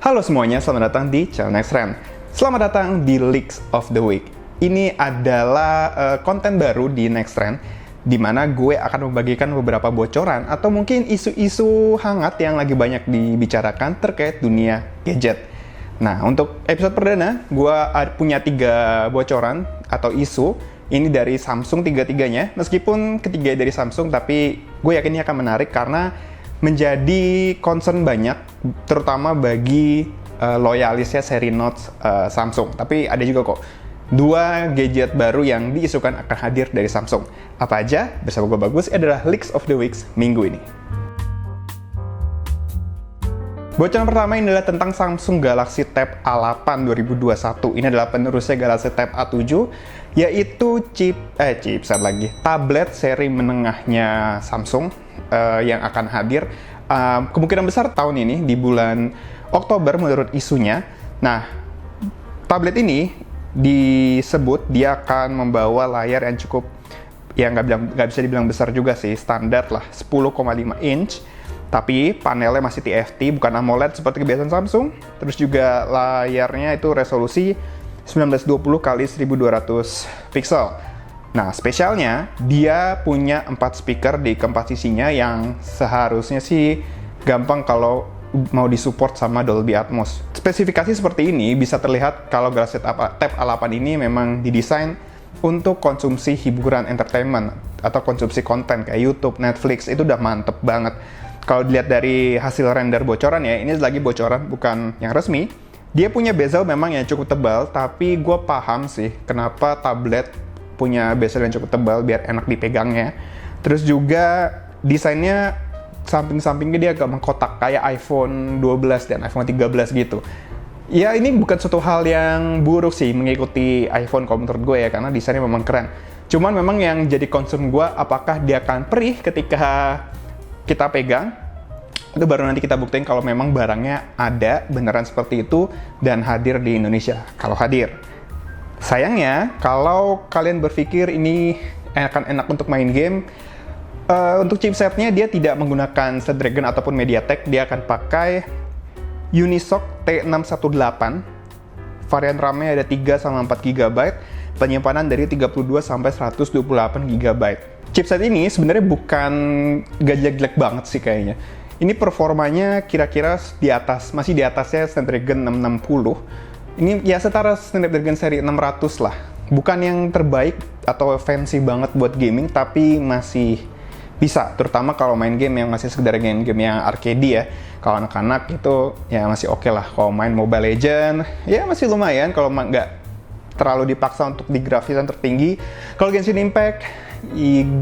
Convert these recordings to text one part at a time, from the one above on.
Halo semuanya, selamat datang di channel Nextrend. Selamat datang di Leaks of the Week. Ini adalah konten baru di Nextrend, di mana gue akan membagikan beberapa bocoran atau mungkin isu-isu hangat yang lagi banyak dibicarakan terkait dunia gadget. Nah, untuk episode perdana, gue punya 3 bocoran atau isu. Ini dari Samsung tiga-tiganya. Meskipun ketiga dari Samsung, tapi gue yakin ini akan menarik karena menjadi concern banyak, terutama bagi loyalisnya seri Note Samsung. Tapi ada juga kok 2 gadget baru yang diisukan akan hadir dari Samsung. Apa aja? Bersama gue Bagus, adalah Leaks of the Weeks minggu ini. Bocoran pertama ini adalah tentang Samsung Galaxy Tab A8 2021. Ini adalah penerusnya Galaxy Tab A7, yaitu tablet seri menengahnya Samsung yang akan hadir kemungkinan besar tahun ini di bulan Oktober menurut isunya. Nah, tablet ini disebut dia akan membawa layar yang cukup, ya nggak bisa dibilang besar juga sih, standar lah, 10,5 inch. Tapi panelnya masih TFT, bukan AMOLED seperti kebiasaan Samsung. Terus juga layarnya itu resolusi 1920 x 1200 pixel. Nah, spesialnya dia punya 4 speaker di keempat sisinya yang seharusnya sih gampang kalau mau disupport sama Dolby Atmos. Spesifikasi seperti ini bisa terlihat kalau Galaxy Tab A8 ini memang didesain untuk konsumsi hiburan entertainment atau konsumsi konten kayak YouTube, Netflix, itu udah mantep banget. Kalau dilihat dari hasil render bocoran ya, ini lagi bocoran bukan yang resmi. Dia punya bezel memang yang cukup tebal, tapi gue paham sih kenapa tablet punya bezel yang cukup tebal biar enak dipegangnya. Terus juga desainnya samping-sampingnya dia agak mengkotak kayak iPhone 12 dan iPhone 13 gitu. Ya, ini bukan suatu hal yang buruk sih mengikuti iPhone kalau menurut gue ya, karena desainnya memang keren. Cuman memang yang jadi concern gue, apakah dia akan perih ketika kita pegang. Itu baru nanti kita buktiin kalau memang barangnya ada beneran seperti itu dan hadir di Indonesia, kalau hadir. Sayangnya, kalau kalian berpikir ini akan enak untuk main game, untuk chipsetnya dia tidak menggunakan Snapdragon ataupun MediaTek, dia akan pakai Unisoc T618. Varian RAM-nya ada 3 sama 4 GB, penyimpanan dari 32 sampai 128 GB. Chipset ini sebenarnya bukan gak jelek-jelek banget sih kayaknya. Ini performanya kira-kira masih di atasnya Snapdragon 660. Ini ya setara Snapdragon seri 600 lah. Bukan yang terbaik atau fancy banget buat gaming, tapi masih bisa. Terutama kalau main game yang masih sekedar game yang arcade ya. Kalau anak-anak itu ya masih oke lah. Kalau main Mobile Legends, ya masih lumayan kalau nggak terlalu dipaksa untuk di grafis yang tertinggi. Kalau Genshin Impact,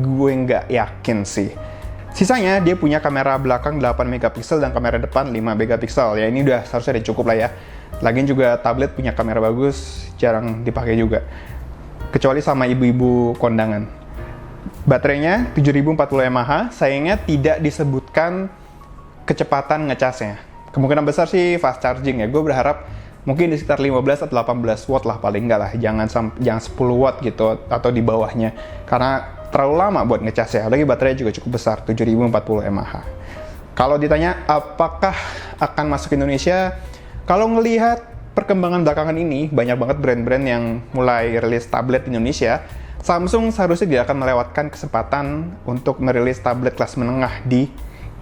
gue nggak yakin sih. Sisanya dia punya kamera belakang 8 megapiksel dan kamera depan 5 megapiksel. Ya ini udah seharusnya udah cukup lah ya. Lagian juga tablet punya kamera bagus, jarang dipakai juga. Kecuali sama ibu-ibu kondangan. Baterainya 7040 mAh, sayangnya tidak disebutkan kecepatan ngecasnya. Kemungkinan besar sih fast charging ya. Gue berharap mungkin di sekitar 15 atau 18 watt lah paling enggak lah. Jangan 10 watt gitu atau di bawahnya. Karena terlalu lama buat ngecas ya. Lagi baterainya juga cukup besar, 7040 mAh. Kalau ditanya apakah akan masuk Indonesia, kalau ngelihat perkembangan belakangan ini, banyak banget brand-brand yang mulai rilis tablet di Indonesia. Samsung seharusnya tidak akan melewatkan kesempatan untuk merilis tablet kelas menengah di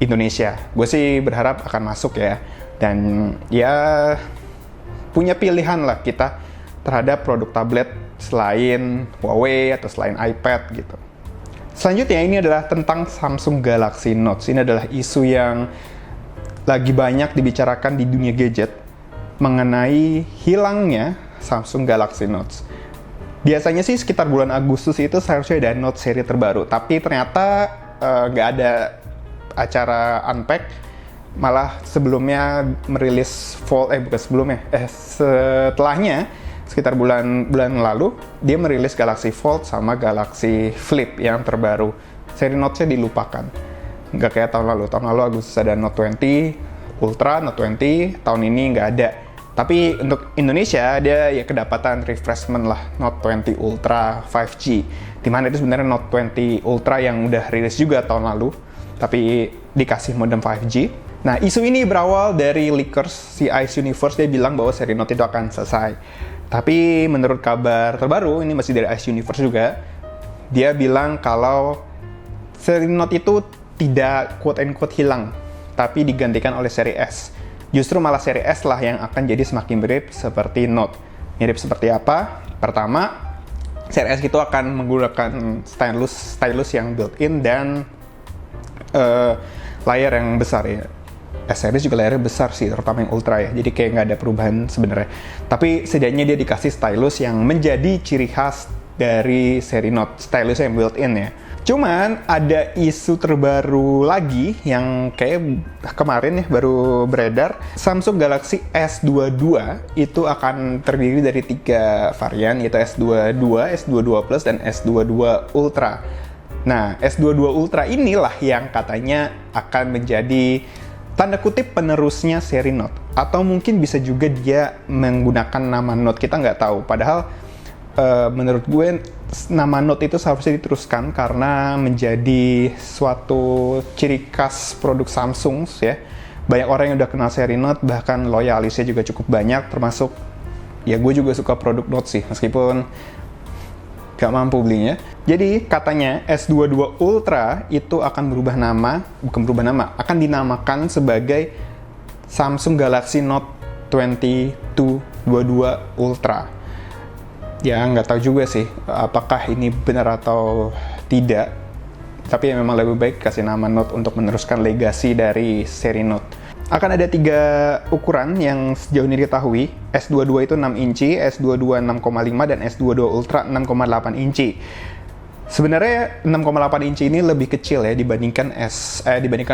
Indonesia. Gue sih berharap akan masuk ya. Dan ya punya pilihan lah kita terhadap produk tablet selain Huawei atau selain iPad gitu. Selanjutnya ini adalah tentang Samsung Galaxy Note. Ini adalah isu yang lagi banyak dibicarakan di dunia gadget mengenai hilangnya Samsung Galaxy Note. Biasanya sih sekitar bulan Agustus itu seharusnya ada Note seri terbaru, tapi ternyata nggak ada acara unpack. Malah sebelumnya merilis setelahnya sekitar bulan lalu dia merilis Galaxy Fold sama Galaxy Flip yang terbaru. Seri Note-nya dilupakan. Nggak kayak tahun lalu. Tahun lalu Agustus ada Note 20 Ultra, Note 20. Tahun ini nggak ada. Tapi untuk Indonesia dia ya kedapatan refreshment lah, Note 20 Ultra 5G. Dimana itu sebenarnya Note 20 Ultra yang udah rilis juga tahun lalu, tapi dikasih modem 5G. Nah, isu ini berawal dari leakers si Ice Universe. Dia bilang bahwa seri Note itu akan selesai. Tapi menurut kabar terbaru, ini masih dari Ice Universe juga, dia bilang kalau seri Note itu tidak quote-unquote hilang, tapi digantikan oleh seri S. Justru malah seri S lah yang akan jadi semakin mirip seperti Note. Mirip seperti apa? Pertama, seri S itu akan menggunakan stylus yang built-in dan layar yang besar ya. S-series juga layarnya besar sih, terutama yang Ultra ya. Jadi kayak nggak ada perubahan sebenarnya. Tapi setidaknya dia dikasih stylus yang menjadi ciri khas dari seri Note. Stylus yang built-in ya. Cuman ada isu terbaru lagi yang kayak kemarin ya baru beredar. Samsung Galaxy S22 itu akan terdiri dari 3 varian, yaitu S22, S22 Plus, dan S22 Ultra. Nah, S22 Ultra inilah yang katanya akan menjadi tanda kutip penerusnya seri Note. Atau mungkin bisa juga dia menggunakan nama Note, kita nggak tahu. Padahal menurut gue nama Note itu seharusnya diteruskan karena menjadi suatu ciri khas produk Samsung ya. Banyak orang yang udah kenal seri Note, bahkan loyalisnya juga cukup banyak, termasuk ya gue juga suka produk Note sih, meskipun gak mampu belinya. Jadi katanya S22 Ultra itu akan akan dinamakan sebagai Samsung Galaxy Note 22 Ultra. Ya nggak tahu juga sih apakah ini benar atau tidak. Tapi ya memang lebih baik kasih nama Note untuk meneruskan legasi dari seri Note. Akan ada 3 ukuran yang sejauh ini diketahui. S22 itu 6 inci, S22 6,5, dan S22 Ultra 6,8 inci. Sebenarnya 6,8 inci ini lebih kecil ya dibandingkan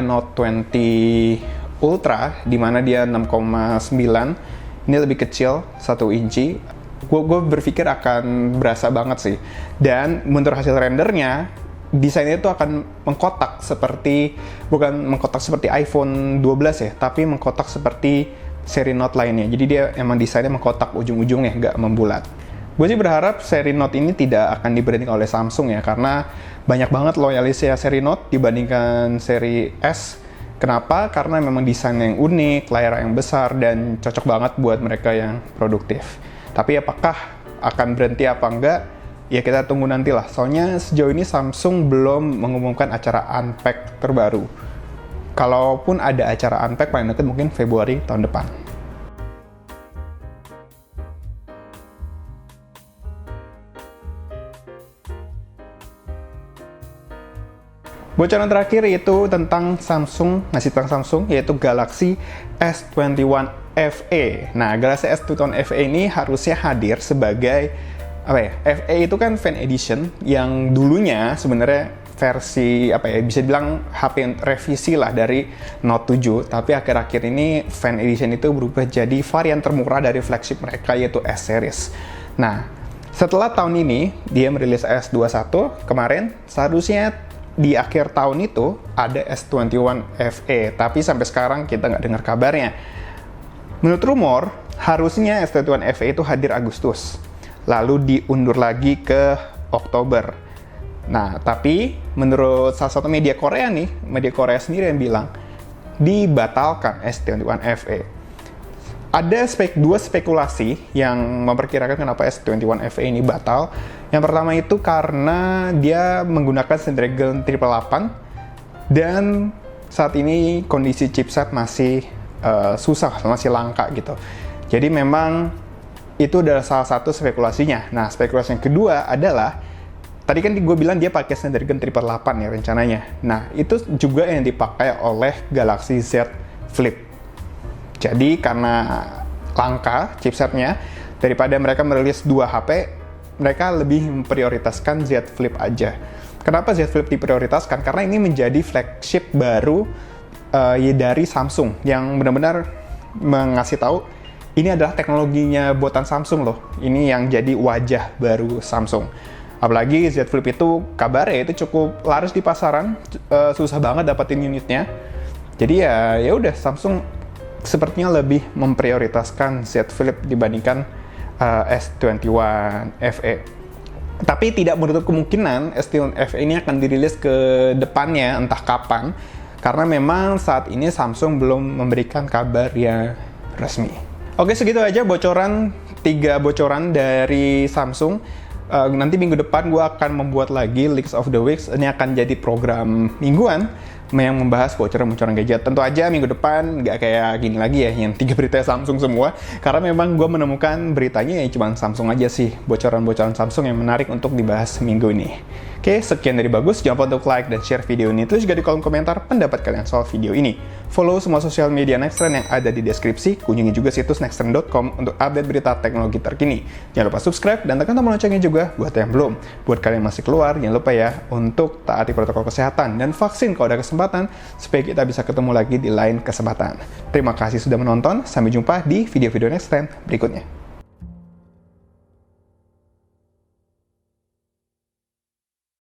Note 20 Ultra, di mana dia 6,9. Ini lebih kecil 1 inci. Gue berpikir akan berasa banget sih. Dan menurut hasil rendernya, desainnya itu akan bukan mengkotak seperti iPhone 12 ya, tapi mengkotak seperti seri Note lainnya. Jadi dia emang desainnya mengkotak ujung-ujungnya, nggak membulat. Gue sih berharap seri Note ini tidak akan diberhentikan oleh Samsung ya, karena banyak banget loyalisnya seri Note dibandingkan seri S. Kenapa? Karena memang desainnya yang unik, layar yang besar, dan cocok banget buat mereka yang produktif. Tapi apakah akan berhenti apa enggak? Ya kita tunggu nantilah. Soalnya sejauh ini Samsung belum mengumumkan acara Unpack terbaru. Kalaupun ada acara Unpack, paling dekat mungkin Februari tahun depan. Bocoran terakhir yaitu tentang Samsung, yaitu Galaxy S21 FE. Nah, Galaxy S21 FE ini harusnya hadir sebagai FE itu kan Fan Edition yang dulunya sebenarnya versi bisa dibilang HP revisi lah dari Note 7, tapi akhir-akhir ini Fan Edition itu berubah jadi varian termurah dari flagship mereka, yaitu S series. Nah, setelah tahun ini dia merilis S21 kemarin, seharusnya di akhir tahun itu ada S21 FE, tapi sampai sekarang kita nggak dengar kabarnya. Menurut rumor, harusnya S21 FE itu hadir Agustus, lalu diundur lagi ke Oktober. Nah, tapi menurut salah satu media Korea sendiri yang bilang dibatalkan S21 FE. Ada dua spekulasi yang memperkirakan kenapa S21 FE ini batal. Yang pertama itu karena dia menggunakan Snapdragon 888 dan saat ini kondisi chipset masih susah, masih langka gitu. Jadi memang itu adalah salah satu spekulasinya. Nah, spekulasi yang kedua adalah tadi kan gue bilang dia pakai Snapdragon 888 ya rencananya. Nah, itu juga yang dipakai oleh Galaxy Z Flip. Jadi karena langka chipsetnya, daripada mereka merilis 2 HP, mereka lebih memprioritaskan Z Flip aja. Kenapa Z Flip diprioritaskan? Karena ini menjadi flagship baru dari Samsung yang benar-benar mengasih tahu ini adalah teknologinya buatan Samsung loh. Ini yang jadi wajah baru Samsung. Apalagi Z Flip itu kabarnya itu cukup laris di pasaran, susah banget dapetin unitnya. Jadi ya udah Samsung sepertinya lebih memprioritaskan Z Flip dibandingkan S21 FE. Tapi tidak menutup kemungkinan S21 FE ini akan dirilis ke depannya, entah kapan. Karena memang saat ini Samsung belum memberikan kabar yang resmi. Oke, segitu aja bocoran, 3 bocoran dari Samsung. Nanti minggu depan gue akan membuat lagi Leaks of the Weeks. Ini akan jadi program mingguan yang membahas bocoran-bocoran gadget. Tentu aja minggu depan nggak kayak gini lagi ya, yang 3 berita Samsung semua. Karena memang gue menemukan beritanya ya cuma Samsung aja sih, bocoran-bocoran Samsung yang menarik untuk dibahas minggu ini. Oke, sekian dari Bagus. Jangan lupa untuk like dan share video ini. Tulis juga di kolom komentar pendapat kalian soal video ini. Follow semua sosial media Nextrend yang ada di deskripsi. Kunjungi juga situs nextrend.com untuk update berita teknologi terkini. Jangan lupa subscribe dan tekan tombol loncengnya juga buat yang belum. Buat kalian yang masih keluar, jangan lupa ya untuk taati protokol kesehatan dan vaksin kalau ada kesempatan supaya kita bisa ketemu lagi di lain kesempatan. Terima kasih sudah menonton. Sampai jumpa di video-video Nextrend berikutnya.